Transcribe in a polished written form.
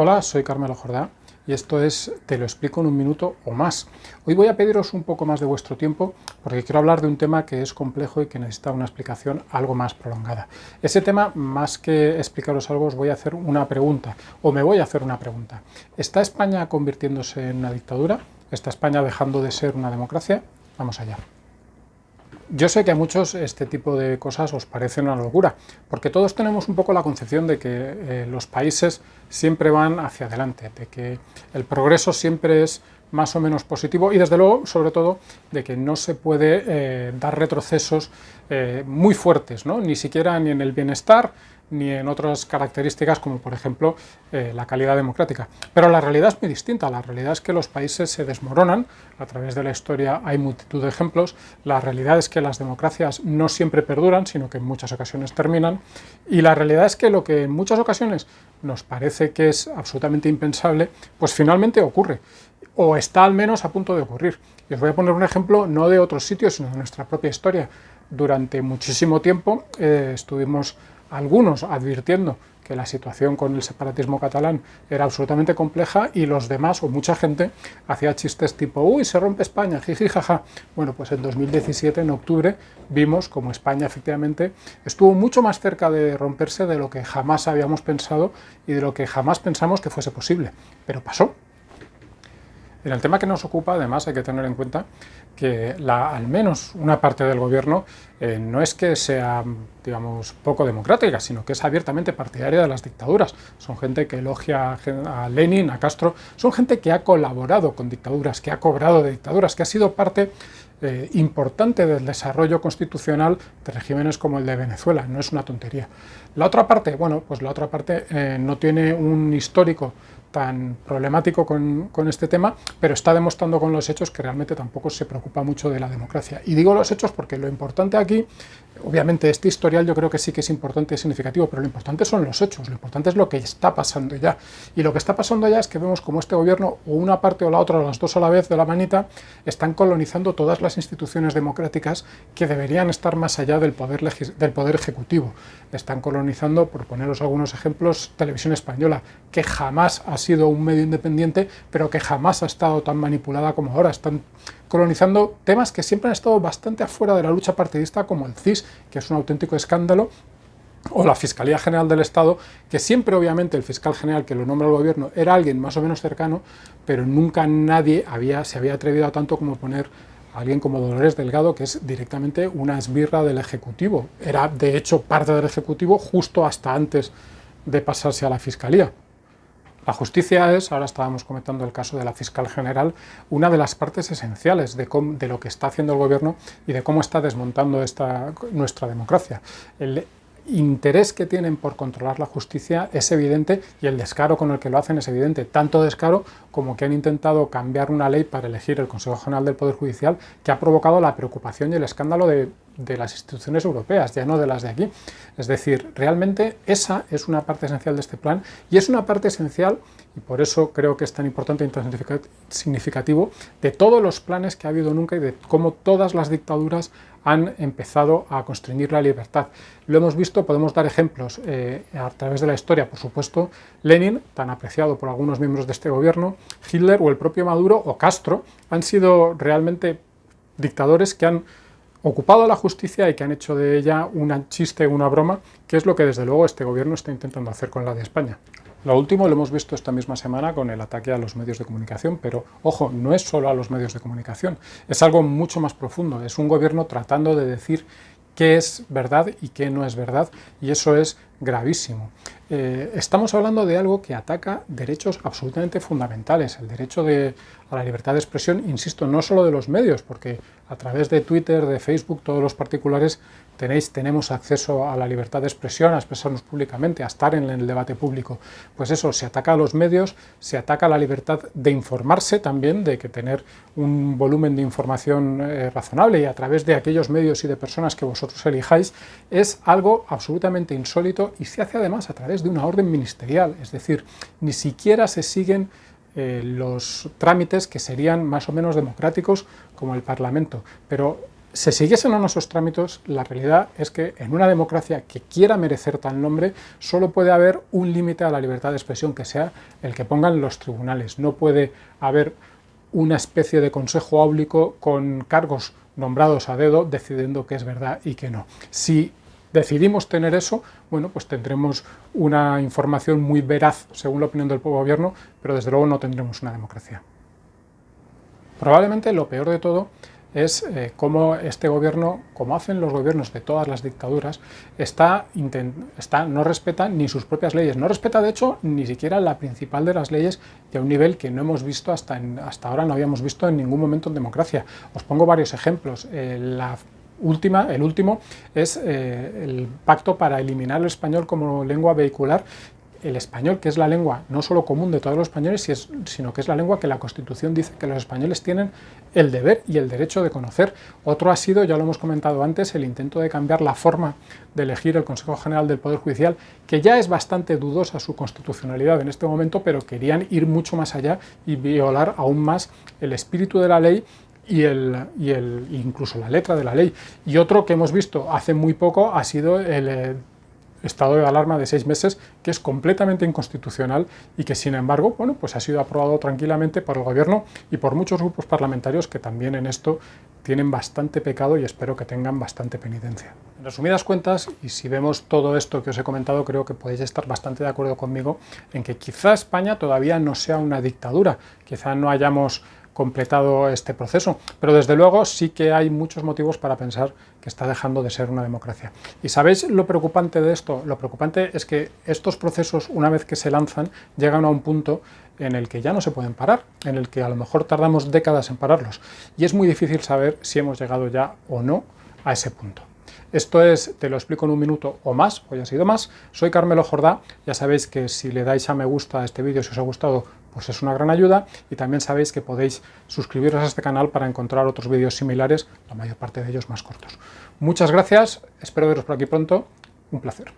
Hola, soy Carmelo Jordá y esto es Te lo explico en un minuto o más. Hoy voy a pediros un poco más de vuestro tiempo porque quiero hablar de un tema que es complejo y que necesita una explicación algo más prolongada. Ese tema, más que explicaros algo, os voy a hacer una pregunta, o me voy a hacer una pregunta. ¿Está España convirtiéndose en una dictadura? ¿Está España dejando de ser una democracia? Vamos allá. Yo sé que a muchos este tipo de cosas os parecen una locura, porque todos tenemos un poco la concepción de que los países siempre van hacia adelante, de que el progreso siempre es más o menos positivo y desde luego, sobre todo, de que no se puede dar retrocesos muy fuertes, ¿no? Ni siquiera ni en el bienestar, ni en otras características como por ejemplo la calidad democrática. Pero la realidad es muy distinta, la realidad es que los países se desmoronan, a través de la historia hay multitud de ejemplos, la realidad es que las democracias no siempre perduran, sino que en muchas ocasiones terminan, y la realidad es que lo que en muchas ocasiones nos parece que es absolutamente impensable, pues finalmente ocurre, o está al menos a punto de ocurrir. Y os voy a poner un ejemplo no de otros sitios, sino de nuestra propia historia. Durante muchísimo tiempo estuvimos algunos advirtiendo que la situación con el separatismo catalán era absolutamente compleja y los demás, o mucha gente, hacía chistes tipo uy, se rompe España, jiji, jaja. Bueno, pues en 2017, en octubre, vimos como España efectivamente estuvo mucho más cerca de romperse de lo que jamás habíamos pensado y de lo que jamás pensamos que fuese posible. Pero pasó. En el tema que nos ocupa, además, hay que tener en cuenta que al menos una parte del gobierno no es que sea, digamos, poco democrática, sino que es abiertamente partidaria de las dictaduras. Son gente que elogia a Lenin, a Castro, son gente que ha colaborado con dictaduras, que ha cobrado de dictaduras, que ha sido parte importante del desarrollo constitucional de regímenes como el de Venezuela. No es una tontería. La otra parte, bueno, pues la otra parte no tiene un histórico tan problemático con este tema, pero está demostrando con los hechos que realmente tampoco se preocupa mucho de la democracia. Y digo los hechos porque lo importante aquí, obviamente este historial yo creo que sí que es importante y significativo, pero lo importante son los hechos, lo importante es lo que está pasando ya. Y lo que está pasando ya es que vemos como este gobierno, o una parte o la otra, o las dos a la vez de la manita, están colonizando todas las instituciones democráticas que deberían estar más allá del poder ejecutivo. Están colonizando, por poneros algunos ejemplos, Televisión Española, que jamás ha sido un medio independiente, pero que jamás ha estado tan manipulada como ahora. Están colonizando temas que siempre han estado bastante afuera de la lucha partidista, como el CIS, que es un auténtico escándalo, o la Fiscalía General del Estado, que siempre obviamente el fiscal general que lo nombra el gobierno era alguien más o menos cercano, pero nunca nadie se había atrevido a tanto como poner a alguien como Dolores Delgado, que es directamente una esbirra del Ejecutivo. Era de hecho parte del Ejecutivo justo hasta antes de pasarse a la Fiscalía. La justicia es, ahora estábamos comentando el caso de la fiscal general, una de las partes esenciales de lo que está haciendo el gobierno y de cómo está desmontando nuestra democracia. El interés que tienen por controlar la justicia es evidente y el descaro con el que lo hacen es evidente. Tanto descaro como que han intentado cambiar una ley para elegir el Consejo General del Poder Judicial que ha provocado la preocupación y el escándalo de las instituciones europeas, ya no de las de aquí. Es decir, realmente esa es una parte esencial de este plan y es una parte esencial, y por eso creo que es tan importante y tan significativo, de todos los planes que ha habido nunca y de cómo todas las dictaduras han empezado a constreñir la libertad. Lo hemos visto, podemos dar ejemplos a través de la historia, por supuesto, Lenin, tan apreciado por algunos miembros de este gobierno, Hitler o el propio Maduro o Castro, han sido realmente dictadores que han ocupado la justicia y que han hecho de ella un chiste, una broma, que es lo que desde luego este gobierno está intentando hacer con la de España. Lo último lo hemos visto esta misma semana con el ataque a los medios de comunicación, pero ojo, no es solo a los medios de comunicación, es algo mucho más profundo, es un gobierno tratando de decir qué es verdad y qué no es verdad, y eso es gravísimo. Estamos hablando de algo que ataca derechos absolutamente fundamentales, el derecho a la libertad de expresión, insisto, no solo de los medios, porque a través de Twitter, de Facebook, todos los particulares tenemos acceso a la libertad de expresión, a expresarnos públicamente, a estar en el debate público. Pues eso, se ataca a los medios, se ataca a la libertad de informarse también, de que tener un volumen de información razonable y a través de aquellos medios y de personas que vosotros elijáis, es algo absolutamente insólito y se hace además a través de una orden ministerial, es decir, ni siquiera se siguen los trámites que serían más o menos democráticos como el Parlamento, pero se siguiesen o no esos trámites, la realidad es que en una democracia que quiera merecer tal nombre, solo puede haber un límite a la libertad de expresión, que sea el que pongan los tribunales. No puede haber una especie de consejo áulico con cargos nombrados a dedo decidiendo qué es verdad y qué no. Si decidimos tener eso, bueno, pues tendremos una información muy veraz según la opinión del gobierno, pero desde luego no tendremos una democracia. Probablemente lo peor de todo es cómo este gobierno, como hacen los gobiernos de todas las dictaduras, no respeta ni sus propias leyes. No respeta, de hecho, ni siquiera la principal de las leyes, y a un nivel que no hemos visto hasta ahora, no habíamos visto en ningún momento en democracia. Os pongo varios ejemplos. El último es el pacto para eliminar el español como lengua vehicular. El español, que es la lengua no solo común de todos los españoles, sino que es la lengua que la Constitución dice que los españoles tienen el deber y el derecho de conocer. Otro ha sido, ya lo hemos comentado antes, el intento de cambiar la forma de elegir el Consejo General del Poder Judicial, que ya es bastante dudosa su constitucionalidad en este momento, pero querían ir mucho más allá y violar aún más el espíritu de la ley y incluso la letra de la ley. Y otro que hemos visto hace muy poco ha sido el estado de alarma de 6 meses, que es completamente inconstitucional y que, sin embargo, bueno, pues ha sido aprobado tranquilamente por el gobierno y por muchos grupos parlamentarios que también en esto tienen bastante pecado y espero que tengan bastante penitencia. En resumidas cuentas, y si vemos todo esto que os he comentado, creo que podéis estar bastante de acuerdo conmigo en que quizá España todavía no sea una dictadura, quizá no hayamos completado este proceso, pero desde luego sí que hay muchos motivos para pensar que está dejando de ser una democracia. ¿Y sabéis lo preocupante de esto? Lo preocupante es que estos procesos, una vez que se lanzan, llegan a un punto en el que ya no se pueden parar, en el que a lo mejor tardamos décadas en pararlos, y es muy difícil saber si hemos llegado ya o no a ese punto. Esto es, te lo explico en un minuto o más, hoy ha sido más. Soy Carmelo Jordá, ya sabéis que si le dais a me gusta a este vídeo, si os ha gustado, pues es una gran ayuda, y también sabéis que podéis suscribiros a este canal para encontrar otros vídeos similares, la mayor parte de ellos más cortos. Muchas gracias, espero veros por aquí pronto, un placer.